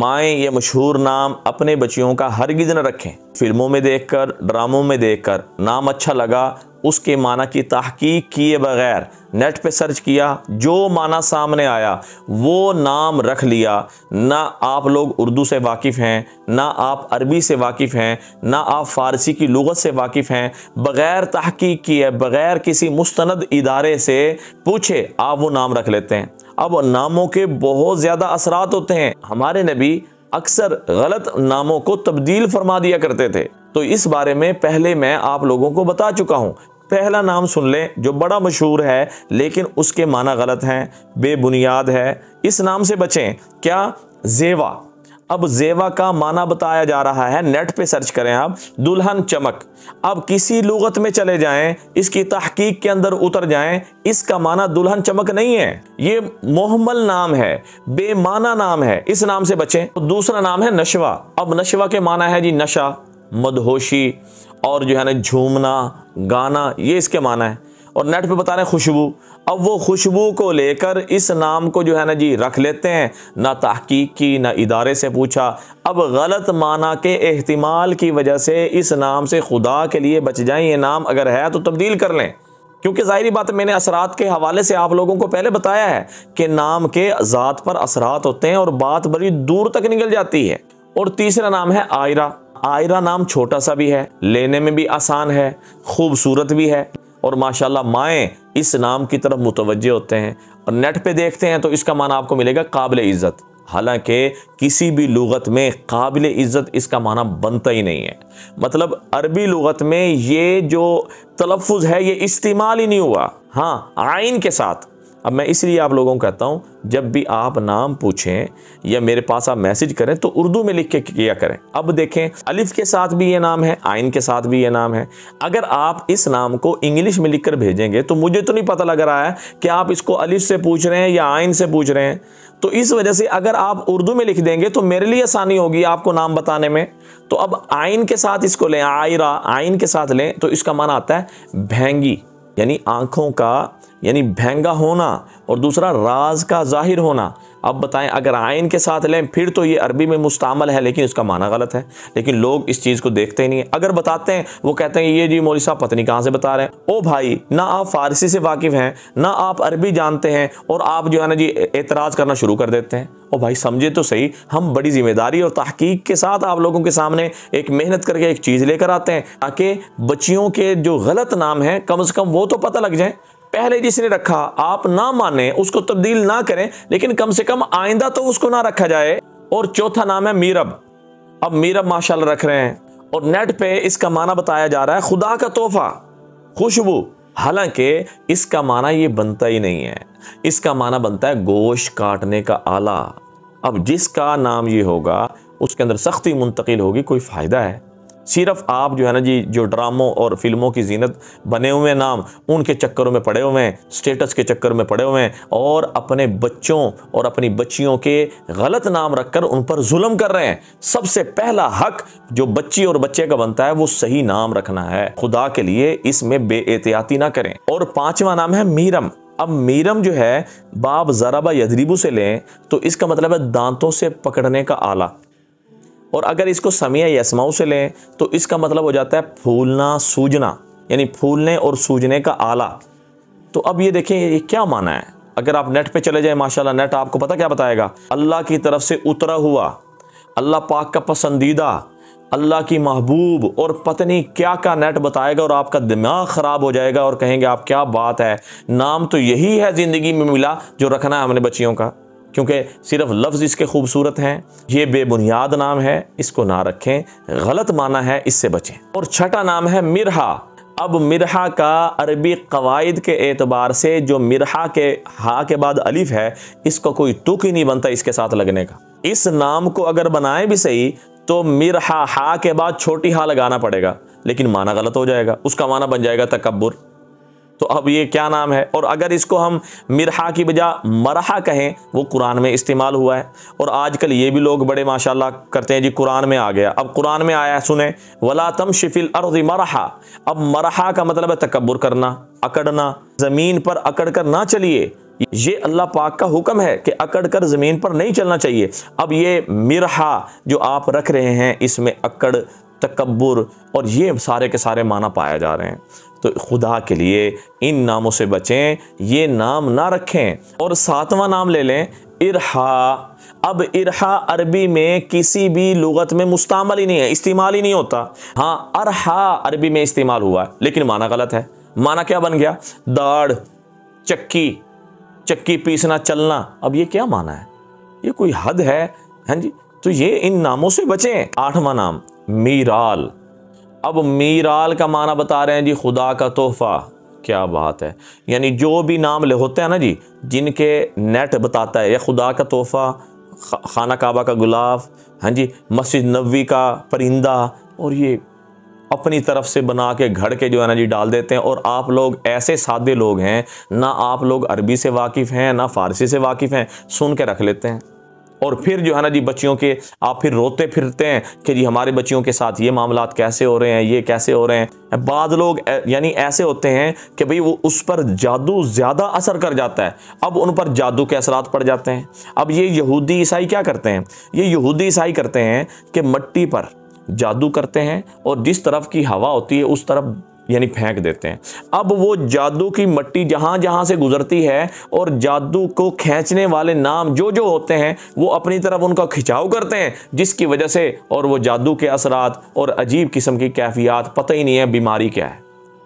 माएँ ये मशहूर नाम अपने बच्चियों का हरगिज़ न रखें। फिल्मों में देखकर, ड्रामों में देखकर नाम अच्छा लगा, उसके माना की तहकीक किए बगैर नेट पे सर्च किया, जो माना सामने आया वो नाम रख लिया। ना आप लोग उर्दू से वाकिफ़ हैं, ना आप अरबी से वाकिफ़ हैं, ना आप फ़ारसी की लुग़त से वाकिफ़ हैं। बग़ैर तहकीक किए, बग़ैर किसी मुस्तनद इदारे से पूछे आप वो नाम रख लेते हैं। अब नामों के बहुत ज़्यादा असरात होते हैं। हमारे नबी अक्सर गलत नामों को तब्दील फरमा दिया करते थे, तो इस बारे में पहले मैं आप लोगों को बता चुका हूँ। पहला नाम सुन लें जो बड़ा मशहूर है लेकिन उसके माना गलत हैं, बेबुनियाद है, इस नाम से बचें। क्या? ज़ेवा। अब ज़ेवा का माना बताया जा रहा है, नेट पे सर्च करें आप, दुल्हन चमक। अब किसी लुगत में चले जाएं, इसकी तहकीक के अंदर उतर जाएं, इसका माना दुल्हन चमक नहीं है, ये मोहम्मल नाम है, बेमाना नाम है, इस नाम से बचें। दूसरा नाम है नशवा। अब नशवा के माना है जी नशा, मदहोशी और जो है ना झूमना, गाना, ये इसके माना है। और नेट पे बता रहे हैं खुशबू। अब वो खुशबू को लेकर इस नाम को जो है ना जी रख लेते हैं, ना तहकीक की, ना इदारे से पूछा। अब गलत माना के एहतिमाल की वजह से इस नाम से खुदा के लिए बच जाएं। ये नाम अगर है तो तब्दील कर लें, क्योंकि ज़ाहिरी बात मैंने असरात के हवाले से आप लोगों को पहले बताया है कि नाम के ज़ात पर असरात होते हैं और बात बड़ी दूर तक निकल जाती है। और तीसरा नाम है आयरा। आयरा नाम छोटा सा भी है, लेने में भी आसान है, खूबसूरत भी है, और माशाल्लाह माएँ इस नाम की तरफ मुतवज्जे होते हैं। और नेट पे देखते हैं तो इसका माना आपको मिलेगा काबिल इज़्ज़त। हालांकि किसी भी लुगत में काबिल इज़्ज़त इसका माना बनता ही नहीं है। मतलब अरबी लुगत में ये जो तलफ़ुज़ है ये इस्तेमाल ही नहीं हुआ, हाँ आइन के साथ। अब मैं इसलिए आप लोगों को कहता हूँ, जब भी आप नाम पूछें या मेरे पास आप मैसेज करें तो उर्दू में लिख के किया करें। अब देखें, अलिफ के साथ भी ये नाम है, आइन के साथ भी ये नाम है। अगर आप इस नाम को इंग्लिश में लिख कर भेजेंगे तो मुझे तो नहीं पता लग रहा है कि आप इसको अलिफ से पूछ रहे हैं या आइन से पूछ रहे हैं। तो इस वजह से अगर आप उर्दू में लिख देंगे तो मेरे लिए आसानी होगी आपको नाम बताने में। तो अब आइन के साथ इसको लें, आयरा आइन के साथ लें तो इसका माना आता है भैंगी, यानी आंखों का, यानी भैंगा होना, और दूसरा राज का जाहिर होना। अब बताएं, अगर आइन के साथ लें फिर तो ये अरबी में मुस्तामल है लेकिन इसका माना गलत है। लेकिन लोग इस चीज़ को देखते ही नहीं है। अगर बताते हैं वो कहते हैं ये जी मौलवी साहब पता नहीं कहाँ से बता रहे हैं। ओ भाई, ना आप फारसी से वाकिफ़ हैं, ना आप अरबी जानते हैं, और आप जो है ना जी एतराज़ करना शुरू कर देते हैं। ओ भाई समझे तो सही, हम बड़ी जिम्मेदारी और तहकीक के साथ आप लोगों के सामने एक मेहनत करके एक चीज़ लेकर आते हैं ताकि बच्चियों के जो गलत नाम हैं कम से कम वो तो पता लग जाए। पहले जिसने रखा आप ना माने, उसको तब्दील ना करें, लेकिन कम से कम आइंदा तो उसको ना रखा जाए। और चौथा नाम है मीरब। अब मीरब माशाल्लाह रख रहे हैं और नेट पे इसका माना बताया जा रहा है खुदा का तोहफा, खुशबू। हालांकि इसका माना ये बनता ही नहीं है, इसका माना बनता है गोश्त काटने का आला। अब जिसका नाम ये होगा उसके अंदर सख्ती मुंतकिल होगी, कोई फ़ायदा है? सिर्फ आप जो है ना जी जो ड्रामों और फिल्मों की जीनत बने हुए नाम, उनके चक्करों में पड़े हुए हैं, स्टेटस के चक्कर में पड़े हुए हैं, और अपने बच्चों और अपनी बच्चियों के गलत नाम रखकर उन पर जुल्म कर रहे हैं। सबसे पहला हक जो बच्ची और बच्चे का बनता है वो सही नाम रखना है। खुदा के लिए इसमें बेएहतियाती ना करें। और पांचवा नाम है मीरम। अब मीरम जो है बाब ज़राबा यदरिबू से लें तो इसका मतलब है दांतों से पकड़ने का आला, और अगर इसको समिया यसमाऊ से लें तो इसका मतलब हो जाता है फूलना सूजना, यानी फूलने और सूजने का आला। तो अब ये देखें ये क्या माना है। अगर आप नेट पे चले जाएं, माशाल्लाह नेट आपको पता क्या बताएगा, अल्लाह की तरफ से उतरा हुआ, अल्लाह पाक का पसंदीदा, अल्लाह की महबूब, और पत्नी क्या क्या नेट बताएगा, और आपका दिमाग ख़राब हो जाएगा और कहेंगे आप क्या बात है, नाम तो यही है ज़िंदगी में मिला जो रखना है हमने बच्चियों का। क्योंकि सिर्फ लफ्ज़ इसके खूबसूरत हैं, ये बेबुनियाद नाम है, इसको ना रखें, गलत माना है, इससे बचें। और छठा नाम है मिरहा। अब मिरहा का अरबी कवायद के एतबार से जो मिरहा के हा के बाद अलिफ है, इसका कोई तुक ही नहीं बनता इसके साथ लगने का। इस नाम को अगर बनाए भी सही तो मिरहा हा के बाद छोटी हा लगाना पड़ेगा, लेकिन माना गलत हो जाएगा, उसका माना बन जाएगा तकब्बुर। तो अब ये क्या नाम है। और अगर इसको हम मिरहा की बजाय मरहा कहें, वो कुरान में इस्तेमाल हुआ है, और आजकल ये भी लोग बड़े माशाल्लाह करते हैं जी कुरान में आ गया। अब कुरान में आया है, सुने, वला तमशी फिल अर्ज़ि मरहा। अब मरहा का मतलब है तकब्बुर करना, अकड़ना, ज़मीन पर अकड़ कर ना चलिए, ये अल्लाह पाक का हुक्म है कि अकड़ कर ज़मीन पर नहीं चलना चाहिए। अब ये मिरहा जो आप रख रहे हैं, इसमें अकड़, तकब्बुर और ये सारे के सारे माना पाया जा रहे हैं। तो खुदा के लिए इन नामों से बचें, ये नाम ना रखें। और 7वां नाम ले लें, इरहा। अब इरहा अरबी में किसी भी लुगत में मुस्तामल ही नहीं है, इस्तेमाल ही नहीं होता। हाँ, अरहा अरबी में इस्तेमाल हुआ है, लेकिन माना गलत है। माना क्या बन गया? दाढ़, चक्की, चक्की पीसना, चलना। अब ये क्या माना है? ये कोई हद है? हाँ जी, तो ये इन नामों से बचें। 8वां नाम, मीराल। अब मीराल का माना बता रहे हैं जी, खुदा का तोहफा। क्या बात है, यानी जो भी नाम होते हैं ना जी, जिनके नेट बताता है, या खुदा का तोहफा, खाना काबा का गुलाब, हाँ जी, मस्जिद नबवी का परिंदा, और ये अपनी तरफ से बना के घड़ के जो है ना जी डाल देते हैं। और आप लोग ऐसे सादे लोग हैं, ना आप लोग अरबी से वाकिफ़ हैं ना फ़ारसी से वाकिफ़ हैं, सुन के रख लेते हैं। और फिर जो है ना जी बच्चियों के आप फिर रोते फिरते हैं कि जी हमारे बच्चियों के साथ ये मामलात कैसे हो रहे हैं, ये कैसे हो रहे हैं। बाद लोग यानी ऐसे होते हैं कि भाई वो उस पर जादू ज़्यादा असर कर जाता है, अब उन पर जादू के असरात पड़ जाते हैं। अब ये यहूदी ईसाई क्या करते हैं? ये यहूदी ईसाई करते हैं कि मट्टी पर जादू करते हैं और जिस तरफ की हवा होती है उस तरफ यानी फेंक देते हैं। अब वो जादू की मट्टी जहां जहां से गुजरती है और जादू को खींचने वाले नाम जो जो होते हैं वो अपनी तरफ उनका खिंचाव करते हैं, जिसकी वजह से और वो जादू के असरात और अजीब किस्म की कैफियत, पता ही नहीं है बीमारी क्या है।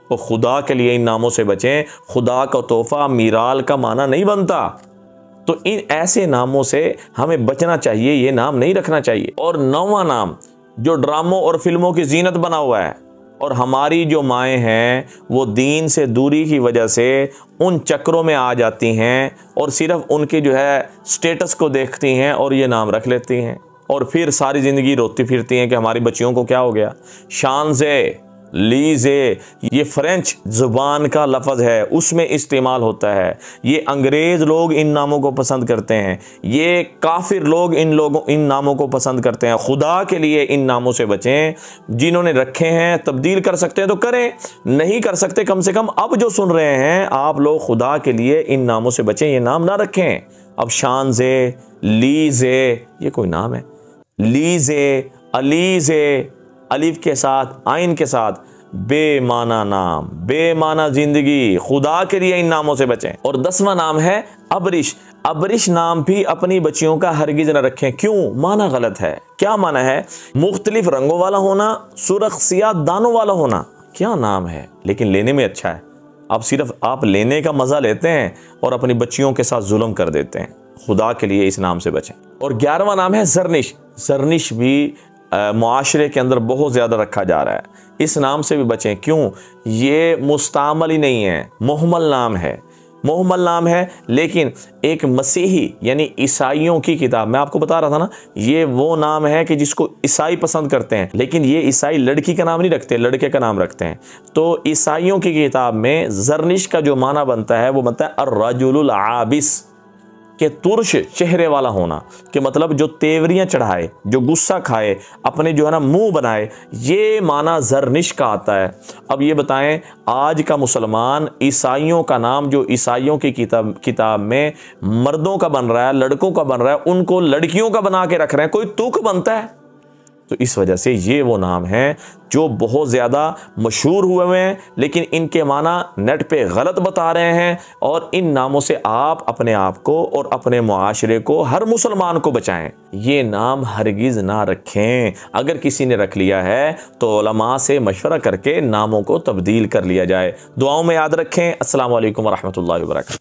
तो खुदा के लिए इन नामों से बचें। खुदा का तोहफा मीराल का माना नहीं बनता, तो इन ऐसे नामों से हमें बचना चाहिए, ये नाम नहीं रखना चाहिए। और 9वां नाम जो ड्रामों और फिल्मों की जीनत बना हुआ है, और हमारी जो माएँ हैं वो दीन से दूरी की वजह से उन चक्रों में आ जाती हैं और सिर्फ उनके जो है स्टेटस को देखती हैं और ये नाम रख लेती हैं, और फिर सारी ज़िंदगी रोती फिरती हैं कि हमारी बच्चियों को क्या हो गया। शानज़े, लीज़े, ये फ्रेंच ज़ुबान का लफ्ज़ है, उसमें इस्तेमाल होता है। ये अंग्रेज़ लोग इन नामों को पसंद करते हैं, ये काफिर लोग इन नामों को पसंद करते हैं। खुदा के लिए इन नामों से बचें। जिन्होंने रखे हैं तब्दील कर सकते हैं तो करें, नहीं कर सकते कम से कम अब जो सुन रहे हैं आप लोग खुदा के लिए इन नामों से बचें, ये नाम ना रखें। अब शानज़े, लीज़े, ये कोई नाम है? लीज़े, अलीज़े, अलिफ के साथ, आइन के साथ, बेमाना नाम, बेमाना जिंदगी। खुदा के लिए इन नामों से बचें। और 10वां नाम है अबरिश। अबरिश नाम भी अपनी बच्चियों का हरगिज न रखें। क्यों? माना गलत है। क्या माना है? मुख्तलिफ रंगों वाला होना, सुर्ख सियाह दानों वाला होना। क्या नाम है, लेकिन लेने में अच्छा है। अब सिर्फ आप लेने का मजा लेते हैं और अपनी बच्चियों के साथ जुल्म कर देते हैं। खुदा के लिए इस नाम से बचें। और 11वां नाम है जरनिश। जरनिश भी मुआशरे के अंदर बहुत ज़्यादा रखा जा रहा है, इस नाम से भी बचें। क्यों? ये मुस्तामल ही नहीं है, मुहम्मल नाम है। मुहम्मल नाम है, लेकिन एक मसीही यानी ईसाइयों की किताब, मैं आपको बता रहा था ना, ये वो नाम है कि जिसको ईसाई पसंद करते हैं, लेकिन ये ईसाई लड़की का नाम नहीं रखते, लड़के का नाम रखते हैं। तो ईसाइयों की किताब में जरनिश का जो माना बनता है वो बनता है अर्रजुलुल आबिस, के तुर्श चेहरे वाला होना, के मतलब जो तेवरियां चढ़ाए, जो गुस्सा खाए, अपने जो है ना मुंह बनाए, ये माना जरनिश का आता है। अब ये बताएं, आज का मुसलमान ईसाइयों का नाम जो ईसाइयों की किताब में मर्दों का बन रहा है, लड़कों का बन रहा है, उनको लड़कियों का बना के रख रहे हैं, कोई तुक बनता है। तो इस वजह से ये वो नाम हैं जो बहुत ज़्यादा मशहूर हुए हैं, लेकिन इनके माना नेट पे गलत बता रहे हैं। और इन नामों से आप अपने आप को और अपने मुआशरे को, हर मुसलमान को बचाएं। ये नाम हरगिज़ ना रखें। अगर किसी ने रख लिया है तो उलमा से मशवरा करके नामों को तब्दील कर लिया जाए। दुआओं में याद रखें। अस्सलामु अलैकुम वरहमतुल्लाहि वबरकातुहू।